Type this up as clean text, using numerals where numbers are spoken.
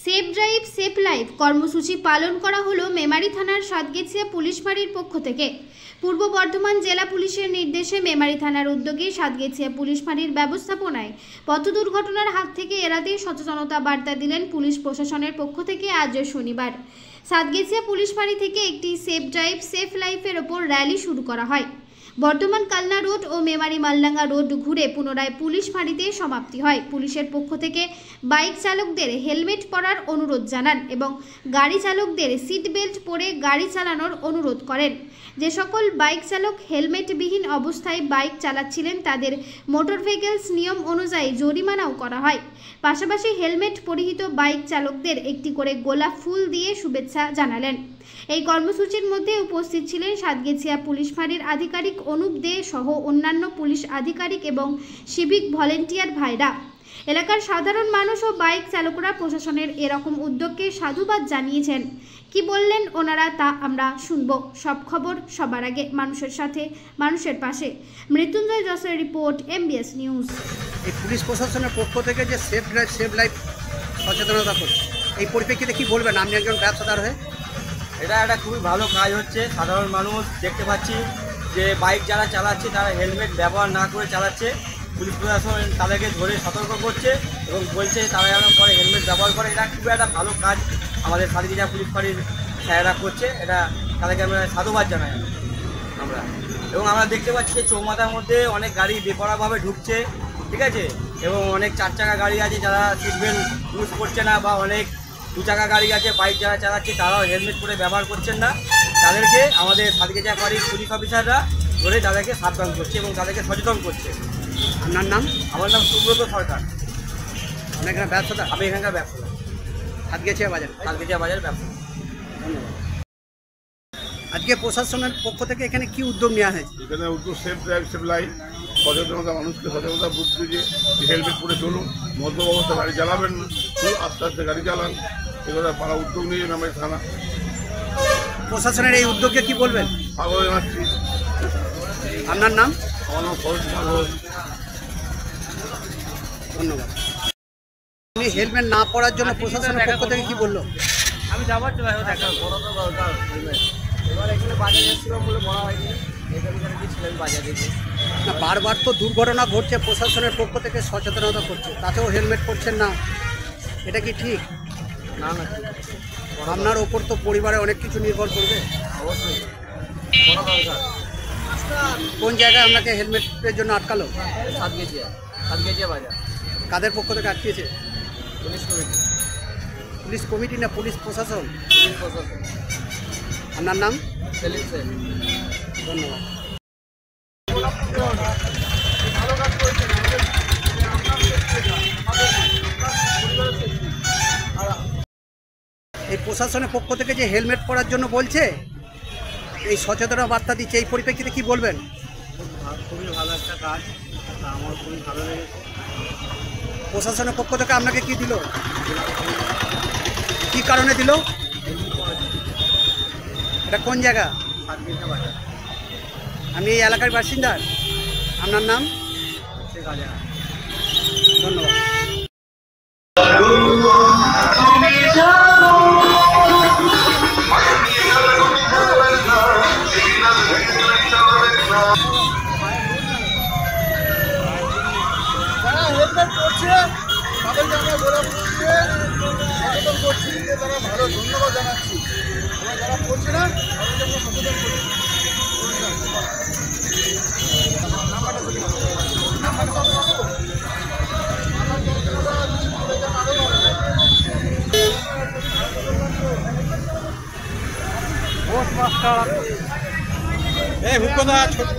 Safe drive safe life কর্মসূচি পালন করা হলো মেমারি থানার সাতগেছিয়া পুলিশ ফাঁড়ির পক্ষ থেকে। পূর্ব বর্ধমান জেলা পুলিশের নির্দেশে মেমারি থানার উদ্যোগে সাতগেছিয়া পুলিশ ফাঁড়ির ব্যবস্থাপনায় পথ দুর্ঘটনার হাত থেকে এড়াতে সচেতনতা বার্তা দিলেন পুলিশ প্রশাসনের পক্ষ থেকে। আজ শনিবার সাতগেছিয়া পুলিশ ফাঁড়ি থেকে একটি সেফ ড্রাইভ সেফ লাইফের ওপর র্যালি শুরু করা হয়। বর্ধমান কালনা রোড ও মেমারি মালডাঙ্গা রোড ঘুরে পুনরায় পুলিশ ফাঁড়িতে সমাপ্তি হয়। পুলিশের পক্ষ থেকে বাইক চালকদের হেলমেট পরার অনুরোধ জানান এবং গাড়ি চালকদের সিট বেল্ট পরে গাড়ি চালানোর অনুরোধ করেন। যে সকল বাইক চালক হেলমেটবিহীন অবস্থায় বাইক চালাচ্ছিলেন তাদের মোটর ভেহিকলস নিয়ম অনুযায়ী জরিমানাও করা হয়। পাশাপাশি হেলমেট পরিহিত বাইক চালকদের একটি করে গোলাপ ফুল দিয়ে শুভেচ্ছা জানালেন। এই কর্মসূচির মধ্যে উপস্থিত ছিলেন সাতগেছিয়া পুলিশ ফাঁড়ির আধিকারিক অনুপ দে সহ অন্যান্য পুলিশ আধিকারিক এবং সিভিক ভলেন্টিয়ার ভাইরা। এলাকার সাধারণ মানুষ ও বাইক চালকরা প্রশাসনের এরকম উদ্যোগকে সাধুবাদ জানিয়েছেন। কি বললেন ওনারা তা আমরা শুনব। সব খবর সবার আগে, মানুষের সাথে, মানুষের পাশে। মৃত্যুঞ্জয় যশের রিপোর্ট, MBS নিউজ। এই পুলিশ প্রশাসনের পক্ষ থেকে যে সেফ ড্রাইভ সেফ লাইফ সচেতনতা করছে, এই পরিপ্রেক্ষিতে কি বলবেন আপনি একজন ব্যবসাদার হয়ে? এটা একটা খুবই ভালো কাজ হচ্ছে। সাধারণ মানুষ দেখতে পাচ্ছি যে বাইক যারা চালাচ্ছে তারা হেলমেট ব্যবহার না করে চালাচ্ছে। পুলিশ প্রশাসন তাদেরকে ধরে সতর্ক করছে এবং বলছে তারা যেন পরে হেলমেট ব্যবহার করে। এটা খুবই একটা ভালো কাজ আমাদের সাতগেছিয়া পুলিশ ফাঁড়ির স্যারেরা করছে। এটা তাদেরকে আমরা সাধুবাদ জানাই আমরা। এবং আমরা দেখতে পাচ্ছি যে চৌমাথার মধ্যে অনেক গাড়ি বেপরোয়াভাবে ঢুকছে, ঠিক আছে, এবং অনেক 4 চাকা গাড়ি আছে যারা সিট বেল্ট ইউজ করছে না, বা অনেক 2 চাকা গাড়ি আছে বাইক যারা চালাচ্ছে তারাও হেলমেট পরে ব্যবহার করছেন না। তাদেরকে আমাদের সাতগেছিয়া ফাঁড়ির পুলিশ অফিসাররা ধরে তাদেরকে সাবধান করছে এবং তাদেরকে সচেতন করছে। আপনার নাম? আমার নাম সুব্রত সরকার। আমি এখানে ব্যবসাদার। আমি এখানকার ব্যবসাদার, সাতগেছিয়া বাজার। সাতগেছিয়া বাজার ব্যবসা। ধন্যবাদ। আজকে প্রশাসনের পক্ষ থেকে এখানে কি উদ্যোগ নেওয়া হয়েছে? এখানে উদ্যোগ সেফ ড্রাইভ সেফ লাইফ, সচেতনতা, মানুষকে সচেতনতা বুঝতে যে হেলমেট পরে চলুন, মদ্য অবস্থায় গাড়ি চালাবেন না, খুব আস্তে আস্তে গাড়ি চালান, এগুলো পাড়া উদ্যোগ নিয়ে আমাদের থানা। প্রশাসনের এই উদ্যোগকে কি বলবেন? আবার জানাচ্ছি। আপনার নাম? আমার নাম ফরজ ঘোষ। ধন্যবাদ। আপনি হেলমেট না পরার জন্য প্রশাসনের পক্ষ থেকে কি বললো? আমি যাবার তো দেখা বড় তো দরকার হেলমেট। এবার এখানে বাজারে এসেছিলাম বলে বলা হয়নি, এখানে গিয়েছিলাম বাজারে। না, বারবার তো দুর্ঘটনা ঘটছে, প্রশাসনের পক্ষ থেকে সচেতনতা করছে, তাতেও হেলমেট পরছেন না, এটা কি ঠিক? না না, আপনার ওপর তো পরিবারে অনেক কিছু নির্ভর করবে। অবশ্যই বড় দরকার। কোন জায়গায় আপনাকে হেলমেটের জন্য আটকালো? সাতগেছিয়া বাজার। কাদের পক্ষ থেকে আটকেছে? Police committee. পুলিশ কমিটি না পুলিশ প্রশাসন? পুলিশ প্রশাসন। আপনার নাম? সেলিম স্যার। ধন্যবাদ। এই প্রশাসনের পক্ষ থেকে যে হেলমেট পরার জন্য বলছে, এই সচেতনতা বার্তা দিচ্ছে, এই পরিপ্রেক্ষিতে কি বলবেন? খুবই ভালো একটা কাজ, আমার খুবই ভালো লেগেছে। প্রশাসনের পক্ষ থেকে আপনাকে কি দিল, কি কারণে দিল? এটা কোন জায়গা? সাতগেছিয়া বাজার। আপনি এই এলাকার বাসিন্দা? আপনার নাম? ধন্যবাদ। যারা হেলমেট পরছে তাদেরকে আমরা গোলাপ ফুল দিয়ে সচেতন করছি, তারা ভালো ধন্যবাদ জানাচ্ছি। এবং যারা পড়ছে না তাদেরকে আমরা সচেতন করছি। পোস্ট মাস্টার, হুকদা ছোট